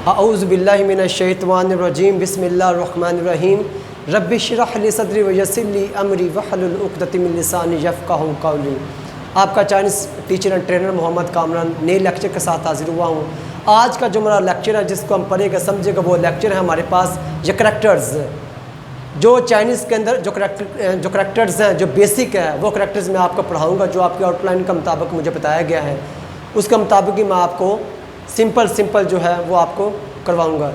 अऊज़ु बिल्लाहि मिनश्शैतानिर्रजीम बिस्मिल्लाहिर्रहमानिर्रहीम रब्बि इश्रह ली सदरी व यस्सिर ली अमरी वहलुल उक़दतम मिन लिसानी यफ़क़हू क़ौली। आपका Chinese teacher and trainer Mohammad Kamran नए लेक्चर के साथ हाजिर हुआ हूँ। आज का जो हमारा लेक्चर है जिसको हम पढ़ेगा समझेगा वो लेक्चर है हमारे पास ये करैक्टर्स। जो चाइनीज़ के अंदर जो करैक्टर्स हैं जो बेसिक है वो करैक्टर्स मैं आपको पढ़ाऊँगा, जो आपकी आउटलाइन के मुताबिक मुझे बताया गया है उसके मुताबिक ही मैं आपको सिंपल जो है वो आपको करवाऊँगा।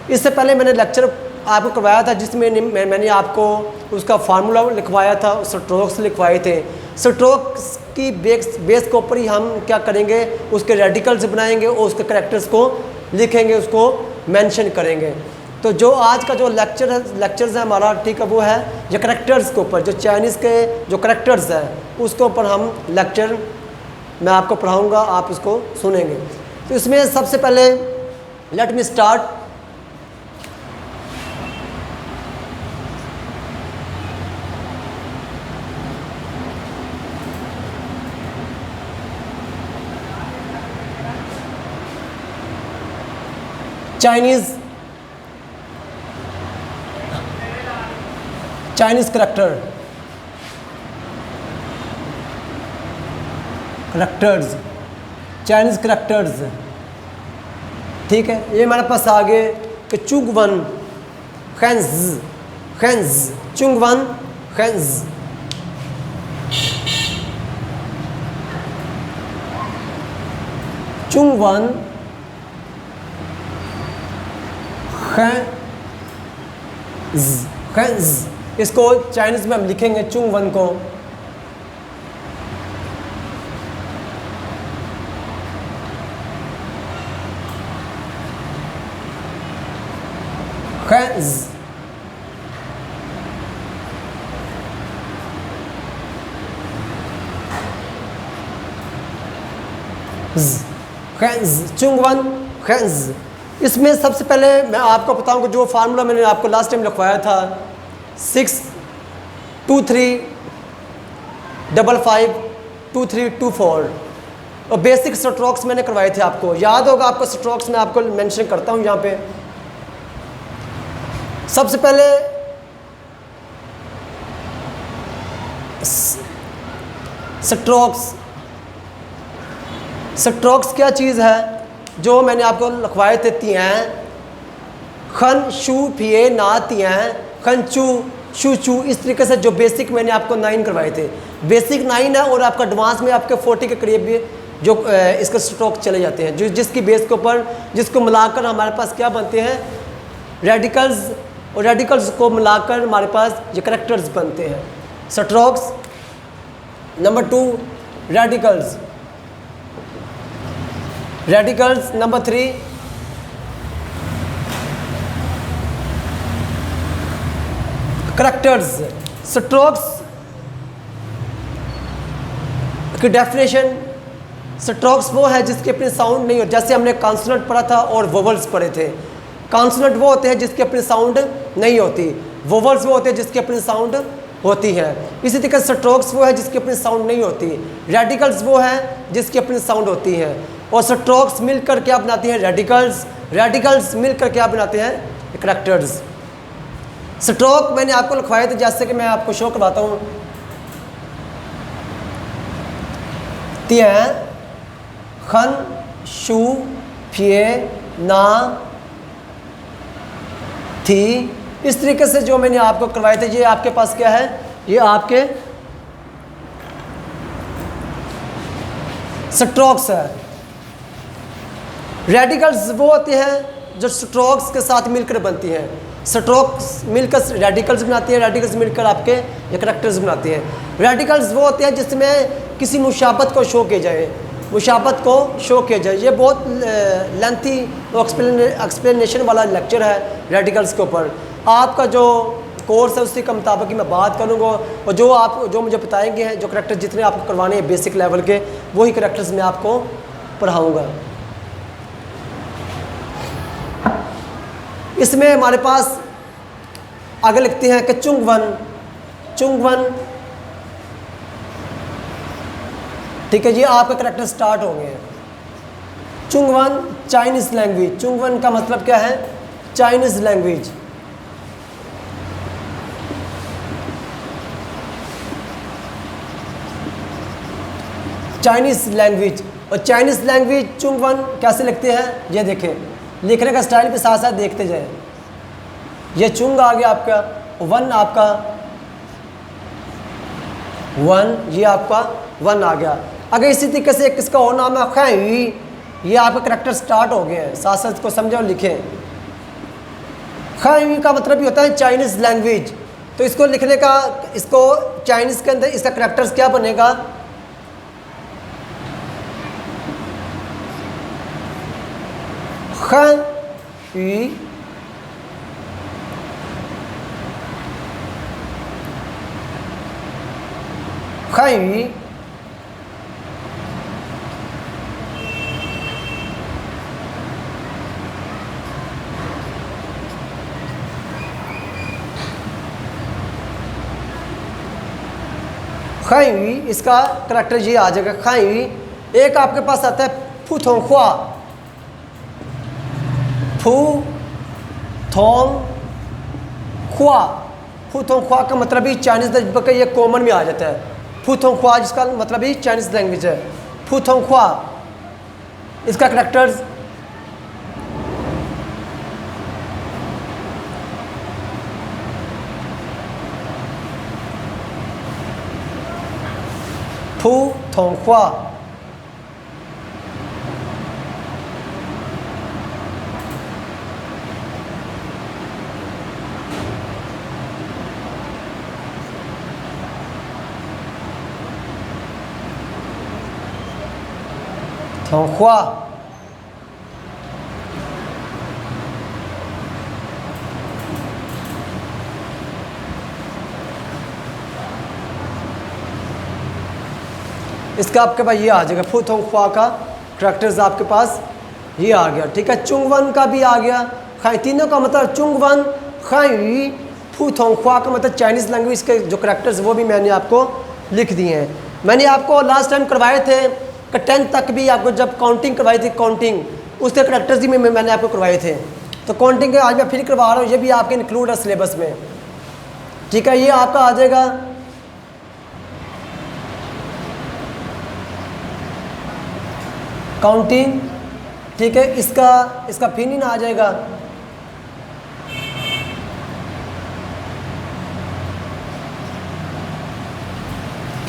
इससे पहले मैंने लेक्चर आपको करवाया था जिसमें मैंने आपको उसका फार्मूला लिखवाया था, स्ट्रोक्स लिखवाए थे। स्ट्रोक्स की बेस के ऊपर ही हम क्या करेंगे, उसके रेडिकल्स बनाएंगे और उसके करैक्टर्स को लिखेंगे, उसको मेंशन करेंगे। तो जो आज का जो लेक्चर्स है हमारा, ठीक है, वो है ये करैक्टर्स के ऊपर, जो चाइनीज़ के जो करैक्टर्स हैं उसके ऊपर हम लेक्चर मैं आपको पढ़ाऊँगा, आप उसको सुनेंगे। तो इसमें सबसे पहले let me start. Chinese characters, ठीक है। ये हमारे पास आगे कि चुंगवन खैंज चुंगवन खैंज, चुंगवन खैंज, इसको चाइनीज़ में हम लिखेंगे चुंगवन को खैंज। चुंगवन खैंज। इसमें सबसे पहले मैं आपको बताऊं कि जो फार्मूला मैंने आपको लास्ट टाइम लिखवाया था 623552324 और बेसिक स्ट्रोक्स मैंने करवाए थे, आपको याद होगा। आपको स्ट्रोक्स में आपको मेंशन करता हूं यहाँ पे। सबसे पहले स्ट्रोक्स क्या चीज़ है जो मैंने आपको लिखवाए थे, तियां खन शू फिए ना तियां खन चू शू चू। इस तरीके से जो बेसिक मैंने आपको 9 करवाए थे, बेसिक 9 है और आपका एडवांस में आपके 40 के करीब भी जो इसके स्ट्रोक चले जाते हैं, जो जिसकी बेस के ऊपर जिसको मिलाकर हमारे पास क्या बनते हैं, रेडिकल्स, और रेडिकल्स को मिलाकर हमारे पास ये करैक्टर्स बनते हैं। Strokes number 2 radicals number 3 characters. Strokes की डेफिनेशन, स्ट्रोक्स वो है जिसके अपने साउंड नहीं हो, जैसे हमने कॉन्सोनेंट पढ़ा था और वोवल्स पढ़े थे। कॉन्सोनेंट वो होते हैं जिसकी अपनी साउंड नहीं होती, वोवल्स वो होते हैं जिसकी अपनी साउंड होती है। इसी तरीके से स्ट्रोक्स वो है जिसकी अपनी साउंड नहीं होती, रेडिकल्स वो है जिसकी अपनी साउंड होती है, और स्ट्रोक्स मिलकर क्या बनाती हैं, रेडिकल्स मिलकर क्या बनाते हैं, करैक्टर्स। स्ट्रोक मैंने आपको लिखवाए थे, जैसे कि मैं आपको शो करवाता हूँ। तियां खन शू फिए ना थी, इस तरीके से जो मैंने आपको करवाए थे। ये आपके पास क्या है, ये आपके स्ट्रोक्स है। रेडिकल्स वो होते हैं जो स्ट्रोक्स के साथ मिलकर बनती हैं, स्ट्रोक्स मिलकर रेडिकल्स बनाती हैं, रेडिकल्स मिलकर आपके ये करैक्टर्स बनाती हैं। रेडिकल्स वो होते हैं जिसमें किसी मुशाबत को शो किया जाए, ये बहुत लेंथी एक्सप्लेनेशन वाला लेक्चर है रेडिकल्स के ऊपर। आपका जो कोर्स है उसी के मुताबिक ही मैं बात करूँगा, और जो मुझे बताएंगे हैं जो करैक्टर जितने आपको करवाने हैं बेसिक लेवल के, वही करैक्टर्स मैं आपको पढ़ाऊँगा। इसमें हमारे पास आगे लिखते हैं कि चुंगवन, ठीक है जी, आपके करैक्टर स्टार्ट हो गए हैं। चुंगवन चाइनीज़ लैंग्वेज। चुंगवन का मतलब क्या है? Chinese language. Chinese language. और चाइनीज़ लैंग्वेज चुंगवन कैसे लिखते हैं ये देखें, लिखने का स्टाइल के साथ साथ देखते जाए। ये चुंग आ गया आपका, वन आपका वन, ये आपका वन आ गया। अगर इसी तरीके से किसका और नाम है खैवी, ये आपका करेक्टर स्टार्ट हो गए हैं, साथ साथ इसको समझे और लिखें। खैवी का मतलब ये होता है चाइनीज़ लैंग्वेज। तो इसको लिखने का, इसको चाइनीज़ के अंदर इसका करेक्टर्स क्या बनेगा? खैवी खैवी खैवी, इसका करेक्टर ये आ जाएगा खैवी। एक आपके पास आता है फुथोंख्वा। फू थोंग ख्वा, फुथोंख्वा का मतलब ही चाइनीज़ का ये कॉमन में आ जाता है। फुथोंख्वा जिसका मतलब ही चाइनीज़ लैंग्वेज है। फुथोंख्वा, इसका करेक्टर्स फुथोंख्वा, थोंख्वा, इसका आपके पास ये आ जाएगा। फुथोंख्वा का करेक्टर्स आपके पास ये आ गया। ठीक है, चुंगवन का भी आ गया। खै, तीनों का मतलब चुंगवन, खैवी, फुथोंख्वा का मतलब चाइनीज़ लैंग्वेज के जो करेक्टर्स वो भी मैंने आपको लिख दिए हैं। मैंने आपको लास्ट टाइम करवाए थे कि 10 तक भी आपको जब काउंटिंग करवाई थी, काउंटिंग उसके करेक्टर्स भी मैंने आपको करवाए थे। तो काउंटिंग के आज मैं फिर करवा रहा हूँ, ये भी आपके इंक्लूड है सिलेबस में। ठीक है, ये आपका आ जाएगा काउंटिंग। ठीक है, इसका फिनिन आ जाएगा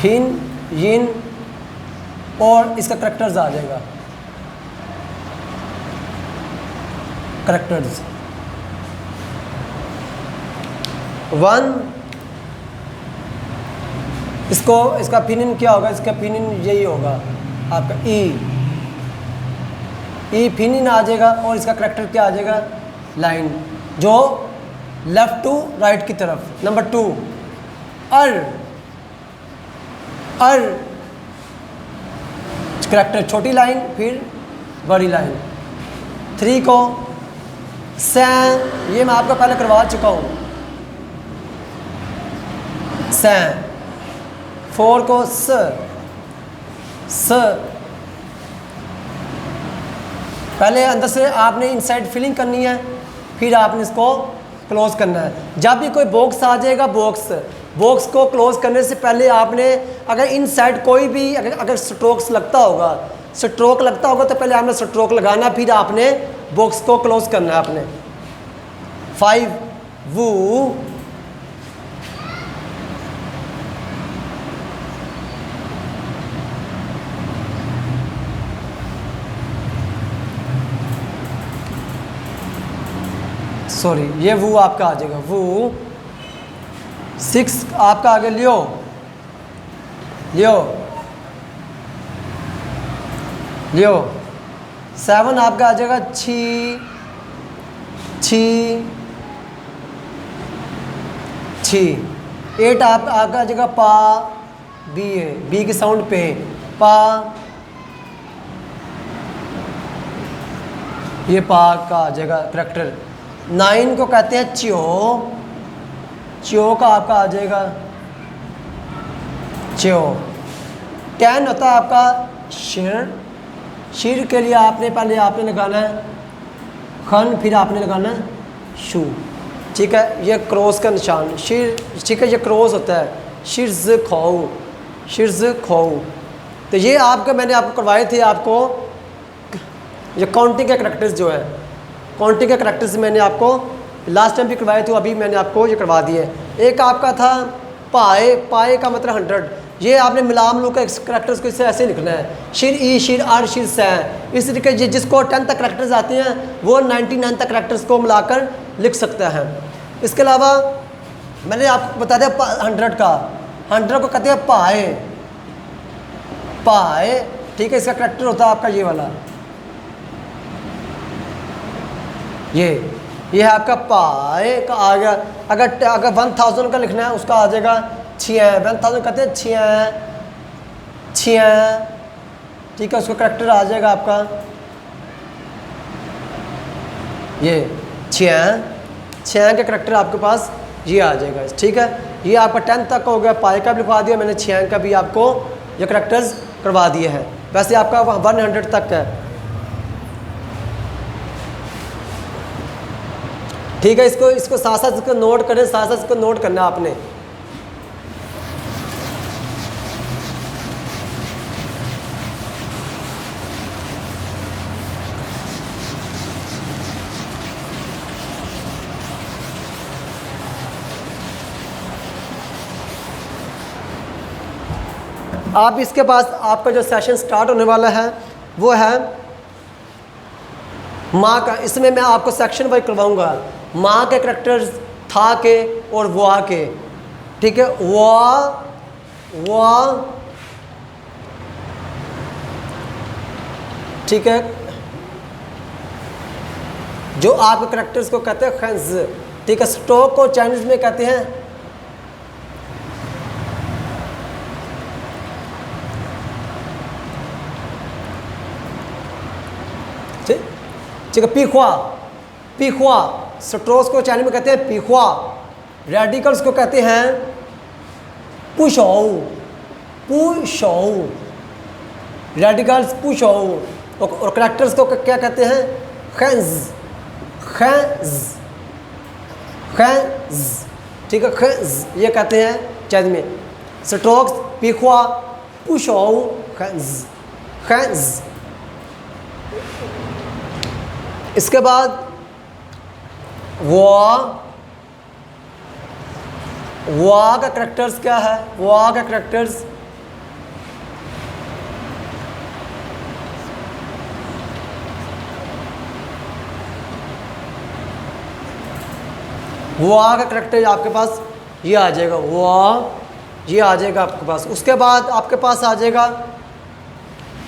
फिन यिन, और इसका करेक्टर्स आ जाएगा करेक्टर्स वन। इसका फिनिन क्या होगा? इसका फिनिन यही होगा आपका ई फिनिन आ जाएगा। और इसका करेक्टर क्या आ जाएगा? लाइन, जो लेफ्ट टू राइट की तरफ। नंबर 2 अर करेक्टर छोटी लाइन फिर बड़ी लाइन। 3 को सैं, ये मैं आपको पहले करवा चुका हूँ, सैं। 4 को स पहले अंदर से आपने इनसाइड फिलिंग करनी है, फिर आपने इसको क्लोज करना है। जब भी कोई बॉक्स आ जाएगा, बॉक्स को क्लोज करने से पहले आपने अगर इनसाइड कोई भी अगर स्ट्रोक लगता होगा तो पहले आपने स्ट्रोक लगाना, फिर आपने बॉक्स को क्लोज करना है आपने। 5 वू, सॉरी ये वो आपका आ जाएगा वो। 6 आपका आ गया लियो। 7 आपका आ जाएगा छी। 8 आपका आ जाएगा पा, बी है, बी की साउंड पे पा, ये पा का आ जाएगा करेक्टर। 9 को कहते हैं च्यो का आपका आ जाएगा च्यो। 10 होता है आपका शीर के लिए आपने पहले आपने लगाना है खन, फिर आपने लगाना है शू, ठीक है। ये क्रॉस का निशान शीर, ठीक है, ये क्रॉस होता है शिर्ज खाओ, शिर्ज खाओ। तो ये आपका मैंने आपको करवाए थे, आपको ये काउंटिंग के करैक्टर्स जो है, काउंटिंग के करैक्टर्स मैंने आपको लास्ट टाइम भी करवाए थे, अभी मैंने आपको ये करवा दिए। एक आपका था पाए, पाए का मतलब 100, ये आपने मिलाम लू का करैक्टर्स को इससे ऐसे लिखना है, शिर ई, शिर आर, शिर सै। इस तरीके से जिसको 10 तक करैक्टर्स आते हैं वो 99 तक करैक्टर्स को मिलाकर लिख सकता है। इसके अलावा मैंने आपको बता दिया 100 का, 100 को कहते हैं पाए, पाए, ठीक है। इसका करैक्टर होता है आपका ये वाला, ये है आपका पाए का आ गया। अगर 1000 का लिखना है उसका आ जाएगा 6, 1000 कहते हैं 6, ठीक है। उसका करैक्टर आ जाएगा आपका ये 6 के करैक्टर आपके पास ये आ जाएगा, ठीक है। ये आपका 10 तक हो गया, पाए का भी लिखवा दिया मैंने, 6 का भी आपको ये करैक्टर्स करवा दिए हैं। वैसे आपका 100 तक है, ठीक है। इसको साथ साथ इसको नोट करें, साथ साथ इसको नोट करना है आपने। आप इसके पास आपका जो सेशन स्टार्ट होने वाला है वो है माँ का। इसमें मैं आपको सेक्शन वाइज करवाऊंगा, माँ के करैक्टर्स, था के और वाह के, ठीक है। वाह, ठीक है, जो आपके करैक्टर्स को कहते हैं खंज, ठीक है। स्टॉक को चाइनीज में कहते हैं ठीक है, पीखवा, पीखवा। स्ट्रोस को चाइनीज में कहते हैं पीखवा। रेडिकल्स को कहते हैं पुशोऊ, पुशोऊ, रेडिकल्स पुशोऊ। और करैक्टर्स को क्या कहते हैं खंज, खंज, खंज, ठीक है, खंज ये कहते हैं चाइनीज में। स्ट्रोक्स पीखवा, पुशोऊ, खंज, खंज। इसके बाद वाह का करैक्टर्स क्या है, वाह का करैक्टर्स वाह का करैक्टर आपके पास ये आ जाएगा, वाह ये आ जाएगा आपके पास। उसके बाद आपके पास आ जाएगा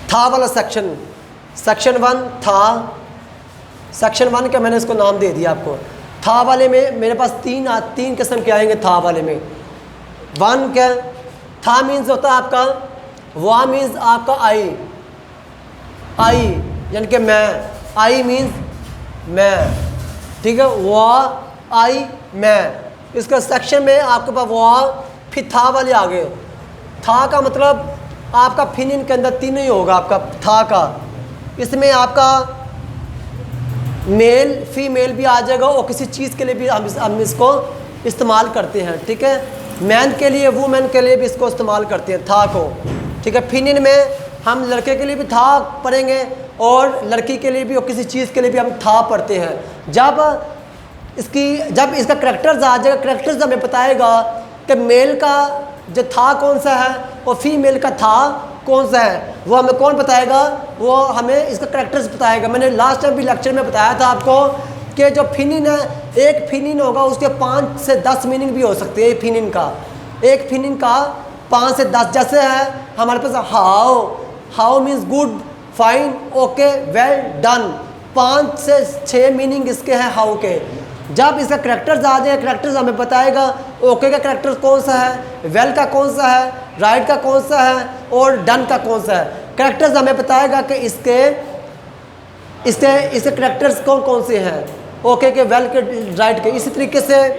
था वाला सेक्शन, सेक्शन 1 था, सेक्शन 1 का मैंने इसको नाम दे दिया आपको। था वाले में मेरे पास तीन किस्म के आएंगे। था वाले में 1 क्या, था मीन्स होता है आपका, वाह मीन्स आपका आई, आई यानी कि मैं, आई मीन्स मैं, ठीक है। वाह, आई, मैं। इसका सेक्शन में आपके पास वाह, फिर था वाले आ गए। था का मतलब आपका फिनिन के अंदर 3 ही होगा आपका था का। इसमें आपका मेल फीमेल भी आ जाएगा और किसी चीज़ के लिए भी हम इसको इस्तेमाल करते हैं, ठीक है। मैन के लिए, वुमेन के लिए भी इसको इस्तेमाल करते हैं था को, ठीक है। फिनिन में हम लड़के के लिए भी था पढ़ेंगे और लड़की के लिए भी और किसी चीज़ के लिए भी हम था पढ़ते हैं। जब इसका करैक्टर्स आ जाएगा, करैक्टर्स हमें बताएगा कि मेल का जो था कौन सा है और फीमेल का था कौन सा है, वो हमें कौन बताएगा, वो हमें इसका करैक्टर्स बताएगा। मैंने लास्ट टाइम भी लेक्चर में बताया था आपको कि जो फिनिन है, एक फिनिन होगा उसके 5 से 10 मीनिंग भी हो सकते हैं। फिनिन का, एक फिनिन का 5 से 10, जैसे है हमारे पास how, how means good, fine, okay, well done. 5 से 6 मीनिंग इसके हैं हाउ के। जब इसका करैक्टर्स आ जाए, करैक्टर्स हमें बताएगा ओके का करैक्टर कौन सा है, वेल का कौन सा है, राइट का कौन सा है और डन का कौन सा है। करैक्टर्स हमें बताएगा कि इसके करैक्टर्स कौन कौन से हैं, ओके के, वेल के, राइट के। इसी तरीके से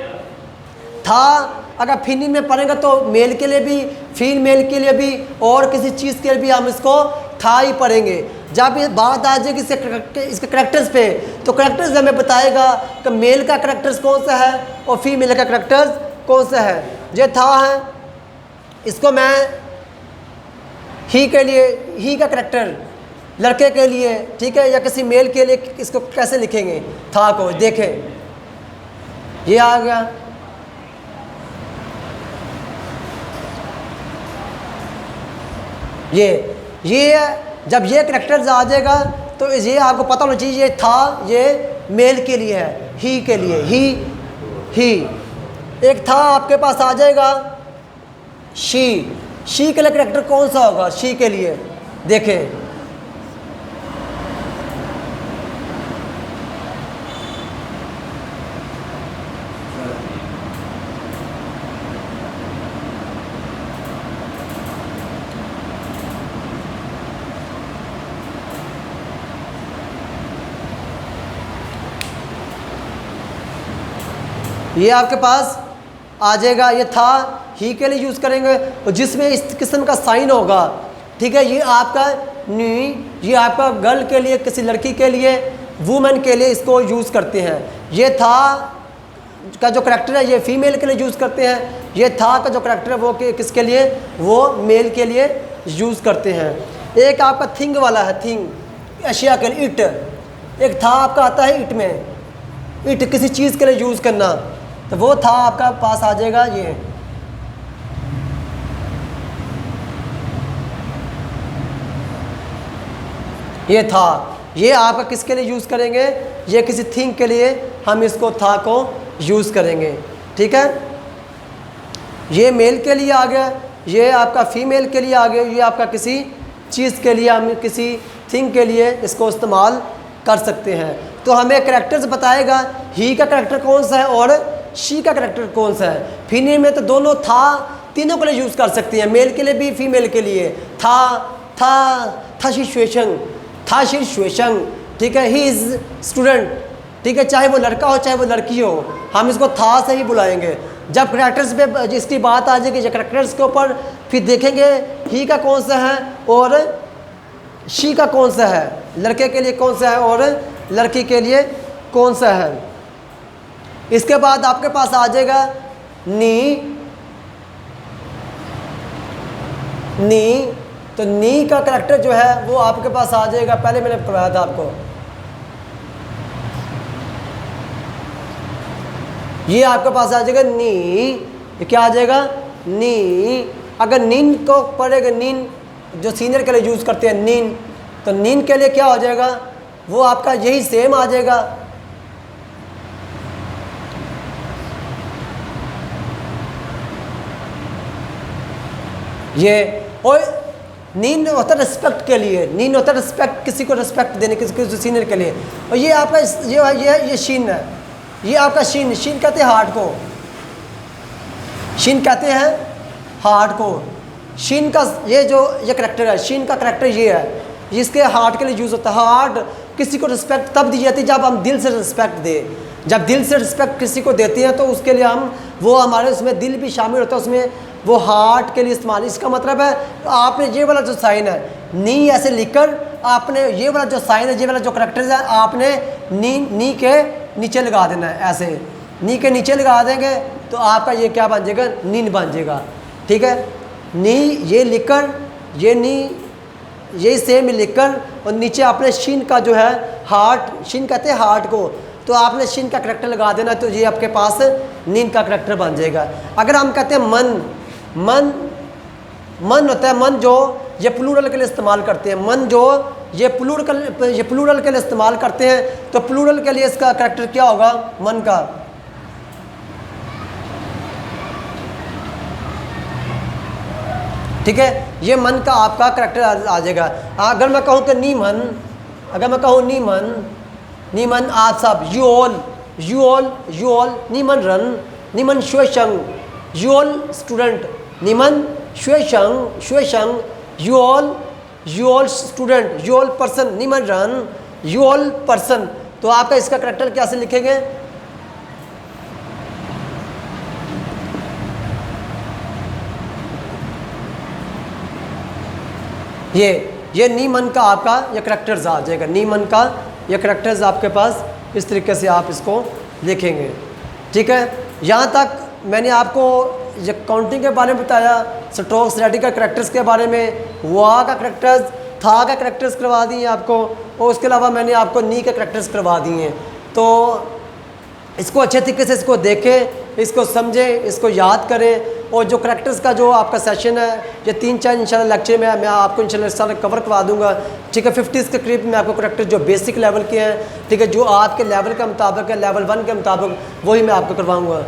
था अगर फिनिन में पढ़ेंगे तो मेल के लिए भी, फीमेल के लिए भी और किसी चीज़ के लिए भी हम इसको था ही पढ़ेंगे। जब ये बात आ जाएगी इसके करेक्टर्स पे, तो करेक्टर्स हमें बताएगा कि मेल का करेक्टर्स कौन सा है और फीमेल का करेक्टर्स कौन सा है। ये था है, इसको मैं ही के लिए, ही का करेक्टर लड़के के लिए, ठीक है, या किसी मेल के लिए इसको कैसे लिखेंगे था को, देखें ये आ गया। ये जब ये करेक्टर्स आ जाएगा तो ये आपको पता होना चाहिए ये था, ये मेल के लिए है, ही के लिए, ही। एक था आपके पास आ जाएगा शी के लिए करेक्टर कौन सा होगा शी के लिए, देखें ये आपके पास आ जाएगा, ये था ही के लिए यूज़ करेंगे और जिसमें इस किस्म का साइन होगा, ठीक है, ये आपका नी, ये आपका गर्ल के लिए, किसी लड़की के लिए, वुमेन के लिए इसको यूज़ करते हैं। ये था का जो करैक्टर है ये फीमेल के लिए यूज़ करते हैं, ये था का जो करैक्टर है वो किसके लिए, वो मेल के लिए यूज़ करते हैं। एक आपका थिंग वाला है, थिंग अशिया के लिए, इट। एक था आपका आता है इट में, इट किसी चीज़ के लिए यूज़ करना, तो वो था आपका पास आ जाएगा ये था। ये आपका किसके लिए यूज़ करेंगे, ये किसी थिंग के लिए हम इसको था को यूज़ करेंगे, ठीक है। ये मेल के लिए आ गया, ये आपका फीमेल के लिए आ गया, ये आपका किसी चीज़ के लिए, हम किसी थिंग के लिए इसको इस्तेमाल कर सकते हैं। तो हमें करैक्टर्स बताएगा ही का करैक्टर कौन सा है और शी का करैक्टर कौन सा है। फीमेल में तो दोनों था, तीनों के लिए यूज़ कर सकते हैं, मेल के लिए भी फीमेल के लिए। था सिचुएशन, था सिचुएशन, ठीक है। ही इज़ स्टूडेंट, ठीक है, चाहे वो लड़का हो चाहे वो लड़की हो, हम इसको था से ही बुलाएंगे। जब करैक्टर्स पे जिसकी बात आ जाएगी, करैक्टर्स के ऊपर फिर देखेंगे ही का कौन सा है और शी का कौन सा है, लड़के के लिए कौन सा है और लड़की के लिए कौन सा है। इसके बाद आपके पास आ जाएगा नी। तो नी का करैक्टर जो है वो आपके पास आ जाएगा, पहले मैंने बताया था आपको, ये आपके पास आ जाएगा नी। ये क्या आ जाएगा, नी। अगर नीन को पढ़ेगा, नीन जो सीनियर के लिए यूज़ करते हैं नीन, तो नीन के लिए क्या हो जाएगा, वो आपका यही सेम आ जाएगा। ये और नीन होता है रिस्पेक्ट के लिए, नीन होता है रिस्पेक्ट, किसी को रिस्पेक्ट देने, किसी सीनियर के लिए। और ये आपका ये शीन है, ये आपका शीन कहते हैं हार्ट को, शीन कहते हैं हार्ट को। शीन का ये करैक्टर है, शीन का करैक्टर ये है, जिसके हार्ट के लिए यूज़ होता है। हार्ट किसी को रिस्पेक्ट तब दी जाती है जब हम दिल से रिस्पेक्ट दें। जब दिल से रिस्पेक्ट किसी को देते हैं तो उसके लिए हम, वो हमारे उसमें दिल भी शामिल होता है, उसमें वो हार्ट के लिए इस्तेमाल। इसका मतलब है आपने ये वाला जो साइन है नी ऐसे लिखकर, आपने ये वाला जो साइन है, ये वाला जो करैक्टर है, आपने नी के नीचे लगा देना है। ऐसे नी के नीचे लगा देंगे तो आपका ये क्या बन जाएगा, नीन बन जाएगा, ठीक है। नी ये लिखकर, ये नी ये सेम लिखकर, और नीचे आपने शीन का जो है हार्ट, शीन कहते हैं हार्ट को, तो आपने शीन का करैक्टर लगा देना, तो ये आपके पास नीन का करैक्टर बन जाएगा। अगर हम कहते हैं मन होता है, मन जो ये प्लूरल के लिए इस्तेमाल करते हैं, मन जो ये प्लूरल के लिए इस्तेमाल करते हैं, तो प्लूरल के लिए इसका करैक्टर क्या होगा, मन का, ठीक है। ये मन का आपका करैक्टर आ जाएगा। अगर मैं कहूँ कि नीमन, अगर मैं कहूँ नीमन आप सब, यू ऑल, नीमन रन, नीमन श्वेशंग, यू ऑल स्टूडेंट, नीमन श्वेशंग, you all student, you all person, नीमन रन, यू ऑल पर्सन। तो आपका इसका करैक्टर कैसे लिखेंगे, ये ये नी मन का आपका ये करेक्टर्स आ जाएगा, नी मन का ये करेक्टर्स आपके पास इस तरीके से आप इसको लिखेंगे। ठीक है, यहाँ तक मैंने आपको ये काउंटिंग के बारे में बताया, स्ट्रोक्स रेडिकल करेक्टर्स के बारे में, वाह का करेक्टर्स, था का करेक्टर्स करवा दिए आपको, और उसके अलावा मैंने आपको नी के करेक्टर्स करवा दिए हैं। तो इसको अच्छे तरीके से इसको देखें, इसको समझें, इसको याद करें, और जो करेक्टर्स का जो आपका सेशन है ये 3-4 इंशाल्लाह लेक्चर में मैं आपको इंशाल्लाह सारा कवर करवा दूंगा। ठीक है, 50 के करीब में आपको करेक्टर जो बेसिक लेवल के हैं, ठीक है, जो आपके लेवल के मुताबिक है, लेवल 1 के मुताबिक, वही मैं आपको करवाऊँगा।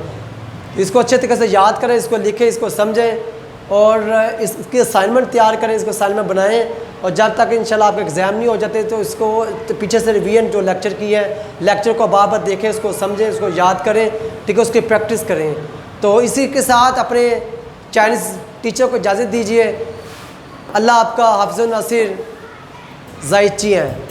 इसको अच्छे तरीके से याद करें, इसको लिखें, इसको समझें, और इसकी असाइनमेंट तैयार करें, इसको असाइनमेंट बनाएं, और जब तक इंशाल्लाह आपके एग्ज़ाम नहीं हो जाते तो इसको तो पीछे से रिवीजन जो लेक्चर की है, लेक्चर को बार-बार देखें, इसको समझें, इसको याद करें, ठीक है, उसकी प्रैक्टिस करें। तो इसी के साथ अपने चाइनीज़ टीचर को इजाज़त दीजिए। अल्लाह आपका हाफ़िज़ नासिर ज़ायची हैं।